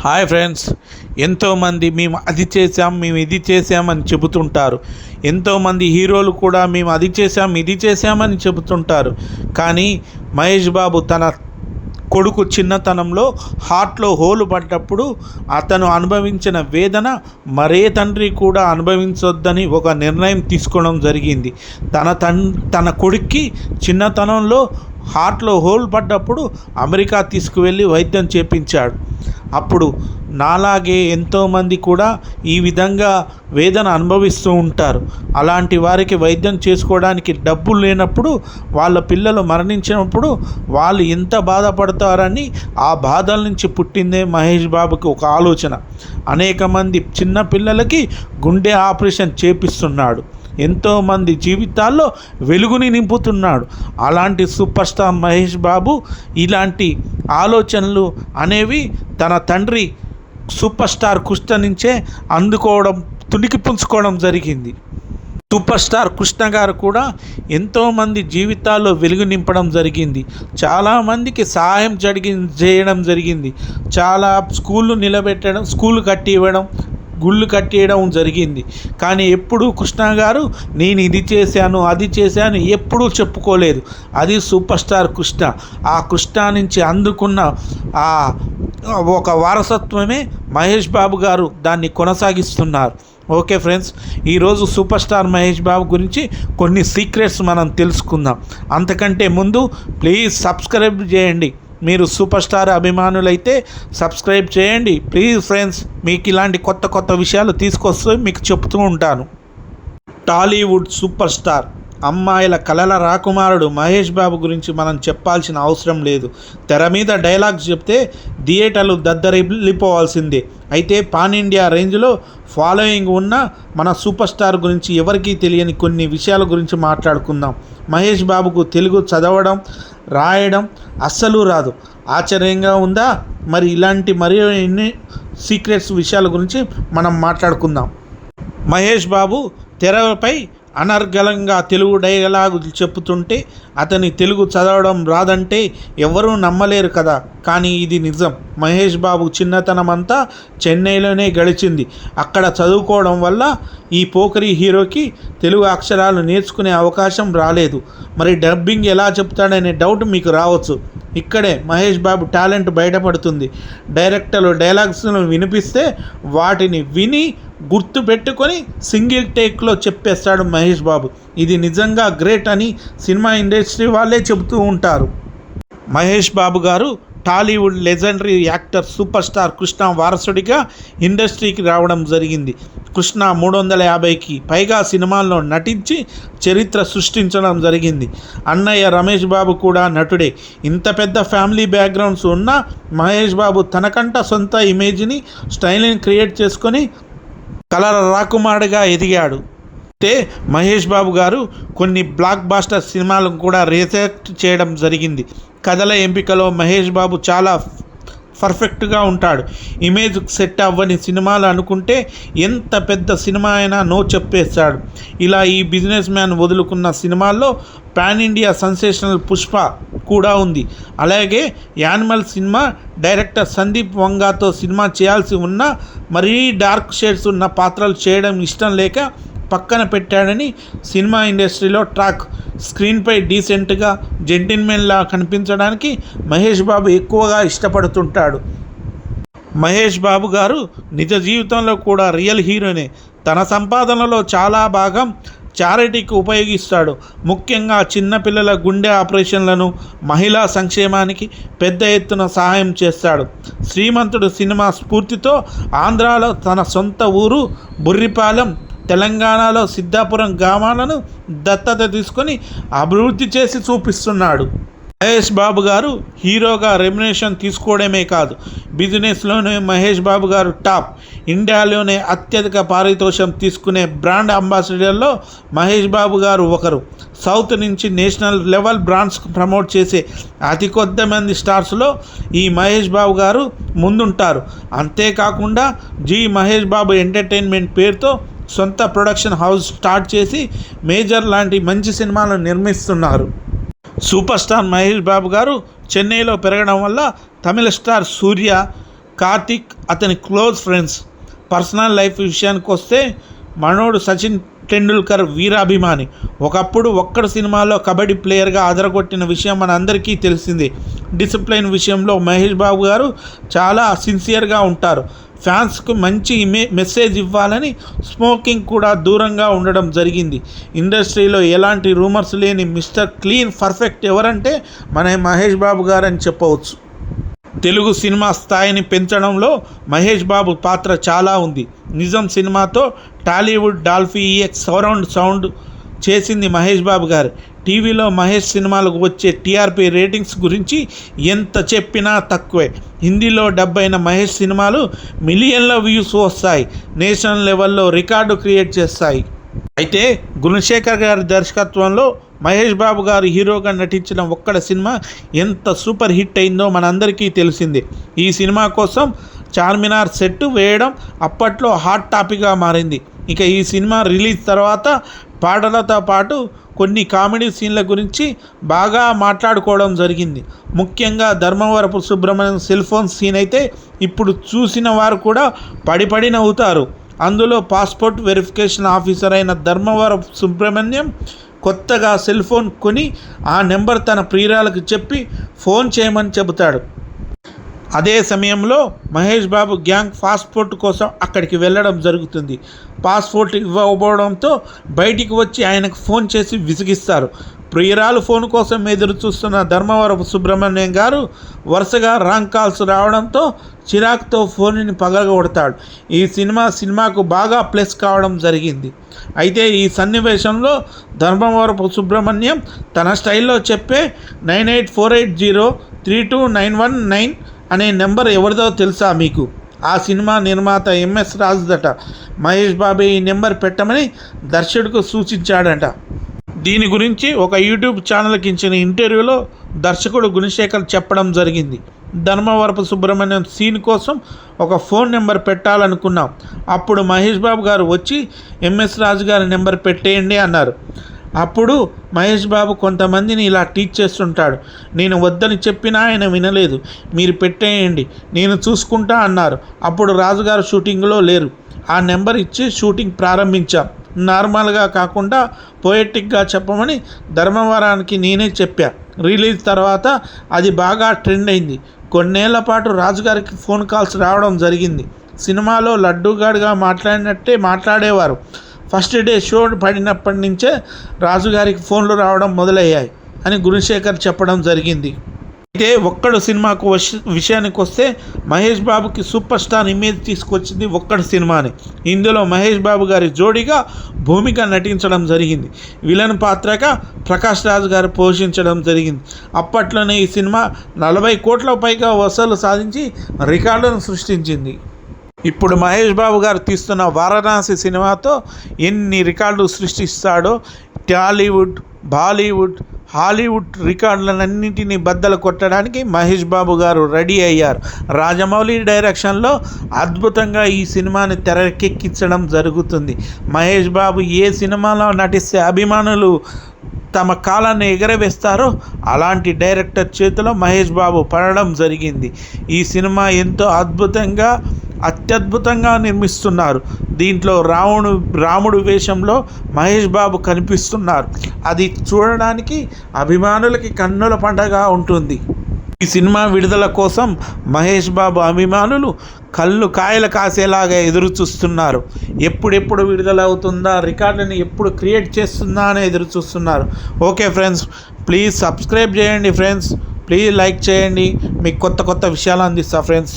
Hi friends, ఎంతోమంది మేము అది చేసాం మేము ఇది చేసామని చెబుతుంటారు. ఎంతోమంది హీరోలు కూడా మేము అది చేసాం ఇది చేసామని చెబుతుంటారు. కానీ మహేష్ బాబు తన కొడుకు చిన్నతనంలో హార్ట్లో హోలు పడ్డప్పుడు అతను అనుభవించిన వేదన మరే తండ్రి కూడా అనుభవించొద్దని ఒక నిర్ణయం తీసుకోవడం జరిగింది. తన కొడుక్కి చిన్నతనంలో హార్ట్లో హోల్ పడ్డప్పుడు అమెరికా తీసుకువెళ్ళి వైద్యం చేపించాడు. అప్పుడు నాలాగే ఎంతోమంది కూడా ఈ విధంగా వేదన అనుభవిస్తూ ఉంటారు. అలాంటి వారికి వైద్యం చేసుకోవడానికి డబ్బులు లేనప్పుడు వాళ్ళ పిల్లలు మరణించినప్పుడు వాళ్ళు ఎంత బాధపడతారని ఆ బాధల నుంచి పుట్టిందే మహేష్ బాబుకి ఒక ఆలోచన. అనేక మంది చిన్న పిల్లలకి గుండె ఆపరేషన్ చేపిస్తున్నాడు. ఎంతోమంది జీవితాల్లో వెలుగుని నింపుతున్నాడు. అలాంటి సూపర్ స్టార్ మహేష్ బాబు ఇలాంటి ఆలోచనలు అనేవి తన తండ్రి సూపర్ స్టార్ కృష్ణ నుంచే అందుకోవడం, తునికి పుంజుకోవడం జరిగింది. సూపర్ స్టార్ కృష్ణ గారు కూడా ఎంతోమంది జీవితాల్లో వెలుగు నింపడం జరిగింది. చాలామందికి సహాయం చేయడం జరిగింది. చాలా స్కూళ్ళు నిలబెట్టడం, స్కూళ్ళు కట్టి ఇవ్వడం, గుళ్ళు కట్టేయడం జరిగింది. కానీ ఎప్పుడూ కృష్ణ గారు నేను ఇది చేశాను అది చేశాను ఎప్పుడూ చెప్పుకోలేదు. అది సూపర్ స్టార్ కృష్ణ. ఆ కృష్ణ నుంచి అందుకున్న ఆ ఒక వారసత్వమే మహేష్ బాబు గారు దాన్ని కొనసాగిస్తున్నారు. ఓకే ఫ్రెండ్స్, ఈరోజు సూపర్ స్టార్ మహేష్ బాబు గురించి కొన్ని సీక్రెట్స్ మనం తెలుసుకుందాం. అంతకంటే ముందు ప్లీజ్ సబ్స్క్రైబ్ చేయండి. మీరు సూపర్ స్టార్ అభిమానులైతే సబ్స్క్రైబ్ చేయండి ప్లీజ్ ఫ్రెండ్స్. మీకు ఇలాంటి కొత్త కొత్త విషయాలు తీసుకొస్తూ మీకు చెప్తూ ఉంటాను. టాలీవుడ్ సూపర్ స్టార్, అమ్మాయిల కలల రాకుమారుడు మహేష్ బాబు గురించి మనం చెప్పాల్సిన అవసరం లేదు. తెర మీద డైలాగ్స్ చెప్తే థియేటర్లు దద్దరిల్లిపోవాల్సిందే. అయితే పాన్ ఇండియా రేంజ్లో ఫాలోయింగ్ ఉన్న మన సూపర్ స్టార్ గురించి ఎవరికీ తెలియని కొన్ని విషయాల గురించి మాట్లాడుకుందాం. మహేష్ బాబుకు తెలుగు చదవడం రాయడం అస్సలు రాదు. ఆశ్చర్యంగా ఉందా? మరి ఇలాంటి మరియు ఎన్ని సీక్రెట్స్ విషయాల గురించి మనం మాట్లాడుకుందాం. మహేష్ బాబు తెరపై అనర్గళంగా తెలుగు డైలాగులు చెప్పుతుంటే అతని తెలుగు చదవడం రాదంటే ఎవరూ నమ్మలేరు కదా. కానీ ఇది నిజం. మహేష్ బాబు చిన్నతనం అంతా చెన్నైలోనే గడిచింది. అక్కడ చదువుకోవడం వల్ల ఈ పోకరి హీరోకి తెలుగు అక్షరాలు నేర్చుకునే అవకాశం రాలేదు. మరి డబ్బింగ్ ఎలా చెప్తాడనే డౌట్ మీకు రావచ్చు. ఇక్కడే మహేష్ బాబు టాలెంట్ బయటపడుతుంది. డైరెక్టర్లు డైలాగ్స్ను వినిపిస్తే వాటిని విని గుర్తు పెట్టుకొని సింగిల్ టేక్లో చెప్పేస్తాడు మహేష్ బాబు. ఇది నిజంగా గ్రేట్ అని సినిమా ఇండస్ట్రీ వాళ్ళే చెబుతూ ఉంటారు. మహేష్ బాబు గారు Tollywood legendary actor super star Krishna వారసుడిగా ఇండస్ట్రీకి రావడం జరిగింది. కృష్ణ 350కి పైగా సినిమాల్లో నటించి చరిత్ర సృష్టించడం జరిగింది. అన్నయ్య రమేష్ బాబు కూడా నటుడే. ఇంత పెద్ద ఫ్యామిలీ బ్యాక్గ్రౌండ్స్ ఉన్న మహేష్ బాబు తనకంట సొంత ఇమేజ్ని, స్టైల్ని క్రియేట్ చేసుకొని కలర్ రాకుమారుడిగా ఎదిగాడు. అయితే మహేష్ బాబు గారు కొన్ని బ్లాక్ బాస్టర్ సినిమాలను కూడా రీసెర్చ్ చేయడం జరిగింది. కథల ఎంపికలో మహేష్ బాబు చాలా పర్ఫెక్ట్గా ఉంటాడు. ఇమేజ్ సెట్ అవ్వని సినిమాలు అనుకుంటే ఎంత పెద్ద సినిమా అయినా నో చెప్పేస్తాడు. ఇలా ఈ బిజినెస్ మ్యాన్ వదులుకున్న సినిమాల్లో పాన్ ఇండియా సెన్సేషనల్ పుష్ప కూడా ఉంది. అలాగే యానిమల్ సినిమా డైరెక్టర్ సందీప్ వంగాతో సినిమా చేయాల్సి ఉన్నా మరీ డార్క్ షేడ్స్ ఉన్న పాత్రలు చేయడం ఇష్టం లేక పక్కన పెట్టాడని సినిమా ఇండస్ట్రీలో టాక్. స్క్రీన్పై డీసెంట్గా జెంటిల్మెన్లా కనిపించడానికి మహేష్ బాబు ఎక్కువగా ఇష్టపడుతుంటాడు. మహేష్ బాబు గారు నిజ జీవితంలో కూడా రియల్ హీరోనే. తన సంపాదనలో చాలా భాగం చారిటీకి ఉపయోగిస్తాడు. ముఖ్యంగా చిన్నపిల్లల గుండె ఆపరేషన్లను, మహిళా సంక్షేమానికి పెద్ద ఎత్తున సహాయం చేస్తాడు. శ్రీమంతుడు సినిమా స్ఫూర్తితో ఆంధ్రాలో తన సొంత ఊరు బుర్రిపాలెం, తెలంగాణలో సిద్ధాపురం గ్రామాలను దత్తత తీసుకొని అభివృద్ధి చేసి చూపిస్తున్నాడు. మహేష్ బాబు గారు హీరోగా రెమ్యునరేషన్ తీసుకోవడమే కాదు, బిజినెస్లోనే మహేష్ బాబు గారు టాప్. ఇండియాలోనే అత్యధిక పారితోషికం తీసుకునే బ్రాండ్ అంబాసిడర్లో మహేష్ బాబు గారు ఒకరు. సౌత్ నుంచి నేషనల్ లెవెల్ బ్రాండ్స్ ప్రమోట్ చేసే అతి కొద్ది మంది స్టార్స్లో ఈ మహేష్ బాబు గారు ముందుంటారు. అంతేకాకుండా మహేష్ బాబు ఎంటర్టైన్మెంట్ పేరుతో సొంత ప్రొడక్షన్ హౌస్ స్టార్ట్ చేసి మేజర్ లాంటి మంచి సినిమాలను నిర్మిస్తున్నారు. సూపర్ స్టార్ మహేష్ బాబు గారు చెన్నైలో పెరగడం వల్ల తమిళ స్టార్ సూర్య, కార్తిక్ అతని క్లోజ్ ఫ్రెండ్స్. పర్సనల్ లైఫ్ విషయానికి వస్తే మనోడు సచిన్ టెండూల్కర్ వీరాభిమాని. ఒకప్పుడు ఒక్కడు సినిమాలో కబడ్డీ ప్లేయర్గా అదరగొట్టిన విషయం మన అందరికీ తెలిసిందే. డిసిప్లైన్ విషయంలో మహేష్ బాబు గారు చాలా సిన్సియర్గా ఉంటారు. ఫ్యాన్స్కు మంచి మెసేజ్ ఇవ్వాలని స్మోకింగ్ కూడా దూరంగా ఉండడం జరిగింది. ఇండస్ట్రీలో ఎలాంటి రూమర్స్ లేని మిస్టర్ క్లీన్ పర్ఫెక్ట్ ఎవరంటే మన మహేష్ బాబు గారు అని చెప్పవచ్చు. తెలుగు సినిమా స్థాయిని పెంచడంలో మహేష్ బాబు పాత్ర చాలా ఉంది. నిజం సినిమాతో Tollywood Dolby EX surround sound చేసింది మహేష్ బాబు గారు. టీవీలో మహేష్ సినిమాలకు వచ్చే TRP రేటింగ్స్ గురించి ఎంత చెప్పినా తక్కువే. హిందీలో డబ్ అయిన మహేష్ సినిమాలు మిలియన్ల వ్యూస్ వస్తాయి, నేషనల్ లెవెల్లో రికార్డు క్రియేట్ చేస్తాయి. అయితే గుణశేఖర్ గారి దర్శకత్వంలో మహేష్ బాబు గారు హీరోగా నటించిన ఒక్కడ సినిమా ఎంత సూపర్ హిట్ అయిందో మనందరికీ తెలిసిందే. ఈ సినిమా కోసం చార్మినార్ సెట్ వేయడం అప్పట్లో హాట్ టాపిక్గా మారింది. ఇక ఈ సినిమా రిలీజ్ తర్వాత పాటలతో పాటు కొన్ని కామెడీ సీన్ల గురించి బాగా మాట్లాడుకోవడం జరిగింది. ముఖ్యంగా Dharmavarapu Subrahmanyam cell phone scene అయితే ఇప్పుడు చూసిన వారు కూడా పడి నవ్వుతారు. అందులో పాస్పోర్ట్ వెరిఫికేషన్ ఆఫీసర్ అయిన ధర్మవరపు సుబ్రహ్మణ్యం కొత్తగా సెల్ ఫోన్ కొని ఆ నెంబర్ తన ప్రియురాలకు చెప్పి ఫోన్ చేయమని చెబుతాడు. అదే సమయంలో మహేష్ బాబు గ్యాంగ్ పాస్పోర్ట్ కోసం అక్కడికి వెళ్ళడం జరుగుతుంది. పాస్పోర్ట్ ఇవ్వకపోవడంతో బయటికి వచ్చి ఆయనకు ఫోన్ చేసి విసిగిస్తారు. ప్రియురాలు ఫోన్ కోసం ఎదురు చూస్తున్న ధర్మవరపు సుబ్రహ్మణ్యం గారు వరుసగా రాంగ్ కాల్స్ రావడంతో చిరాకుతో ఫోన్ని పగలగొడతాడు. ఈ సినిమాకు బాగా ప్లస్ కావడం జరిగింది. అయితే ఈ సన్నివేశంలో ధర్మవరపు సుబ్రహ్మణ్యం తన స్టైల్లో చెప్పే 9848032919 అనే నెంబర్ ఎవరిదో తెలుసా మీకు? ఆ సినిమా నిర్మాత MS రాజుదట. మహేష్ బాబు ఈ నెంబర్ పెట్టమని దర్శకుడికి సూచించాడట. దీని గురించి ఒక యూట్యూబ్ ఛానల్కి ఇచ్చిన ఇంటర్వ్యూలో దర్శకుడు గుణశేఖర్ చెప్పడం జరిగింది. ధర్మవరపు సుబ్రహ్మణ్యం సీన్ కోసం ఒక ఫోన్ నెంబర్ పెట్టాలనుకున్నాం. అప్పుడు మహేష్ బాబు గారు వచ్చి MS రాజు గారి నెంబర్ పెట్టేయండి అన్నారు. అప్పుడు మహేష్ బాబు కొంతమందిని ఇలా టీచ్ చేస్తుంటాడు. నేను వద్దని చెప్పినా ఆయన వినలేదు. మీరు పెట్టేయండి, నేను చూసుకుంటా అన్నారు. అప్పుడు రాజుగారు షూటింగ్లో లేరు. ఆ నెంబర్ ఇచ్చి షూటింగ్ ప్రారంభించాం. నార్మల్గా కాకుండా పోయెటిక్గా చెప్పమని ధర్మవరానికి నేనే చెప్పా. రిలీజ్ తర్వాత అది బాగా ట్రెండ్ అయింది. కొన్నేళ్ల పాటు రాజుగారికి ఫోన్ కాల్స్ రావడం జరిగింది. సినిమాలో లడ్డూగాడుగా మాట్లాడినట్టే మాట్లాడేవారు. ఫస్ట్ డే షో పడినప్పటి నుంచే రాజుగారికి ఫోన్లు రావడం మొదలయ్యాయి అని గుణశేఖర్ చెప్పడం జరిగింది. అయితే ఒక్కడు సినిమాకు విషయానికి వస్తే మహేష్ బాబుకి సూపర్ స్టార్ ఇమేజ్ తీసుకొచ్చింది ఒక్కడు సినిమాని. ఇందులో మహేష్ బాబు గారి జోడీగా భూమిక నటించడం జరిగింది. విలన్ పాత్రగా ప్రకాష్ రాజ్ గారు పోషించడం జరిగింది. అప్పట్లోనే ఈ సినిమా 40 కోట్ల పైగా వసూలు సాధించి రికార్డును సృష్టించింది. ఇప్పుడు మహేష్ బాబు గారు తీస్తున్న వారణాసి సినిమాతో ఎన్ని రికార్డులు సృష్టిస్తాడో. టాలీవుడ్, బాలీవుడ్, హాలీవుడ్ రికార్డులన్నింటినీ బద్దలు కొట్టడానికి మహేష్ బాబు గారు రెడీ అయ్యారు. రాజమౌళి డైరెక్షన్లో అద్భుతంగా ఈ సినిమాని తెరకెక్కించడం జరుగుతుంది. మహేష్ బాబు ఏ సినిమాలో నటిస్తే అభిమానులు తమ కాలాన్ని ఎగరవేస్తారో అలాంటి డైరెక్టర్ చేతిలో మహేష్ బాబు పడడం జరిగింది. ఈ సినిమా ఎంతో అత్యద్భుతంగా నిర్మిస్తున్నారు. దీంట్లో రాముడు వేషంలో మహేష్ బాబు కనిపిస్తున్నారు. అది చూడడానికి అభిమానులకి కన్నుల పండగ ఉంటుంది. ఈ సినిమా విడుదల కోసం మహేష్ బాబు అభిమానులు కళ్ళు కాయలు కాసేలాగా ఎదురు చూస్తున్నారు. ఎప్పుడెప్పుడు విడుదల అవుతుందా, రికార్డుని ఎప్పుడు క్రియేట్ చేస్తుందా అని ఎదురు చూస్తున్నారు. ఓకే ఫ్రెండ్స్, ప్లీజ్ సబ్స్క్రైబ్ చేయండి ఫ్రెండ్స్, ప్లీజ్ లైక్ చేయండి. మీకు కొత్త విషయాలు అందిస్తా ఫ్రెండ్స్.